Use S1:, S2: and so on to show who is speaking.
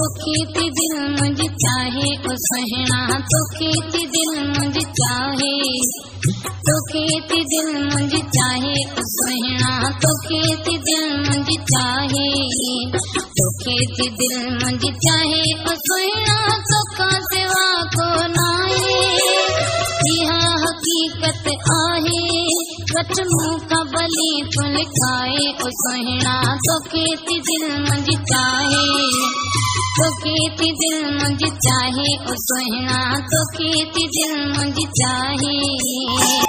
S1: तोखे ती दिल मुंहिंजी चाहे ओ सुहिणा तोखे ती दिल मुंहिंजी चाहे तोखे ती दिल मुंहिंजी चाहे ओ सुहिणा तोखे ती दिल मुंहिंजी चाहे तोखे ती दिल मुंहिंजी चाहे ओ सुहिणा तोखां सिवा को नाहे इहा हक़ीक़त आहे वठ मूंखां भली तूं लिखाए ओ सुहिणा तोखे ती दिल मुंहिंजी चाहे तोखे ती दिल मुंहिंजी चाहे ओ सुहिणा तोखे ती दिल मुंहिंजी चाहे।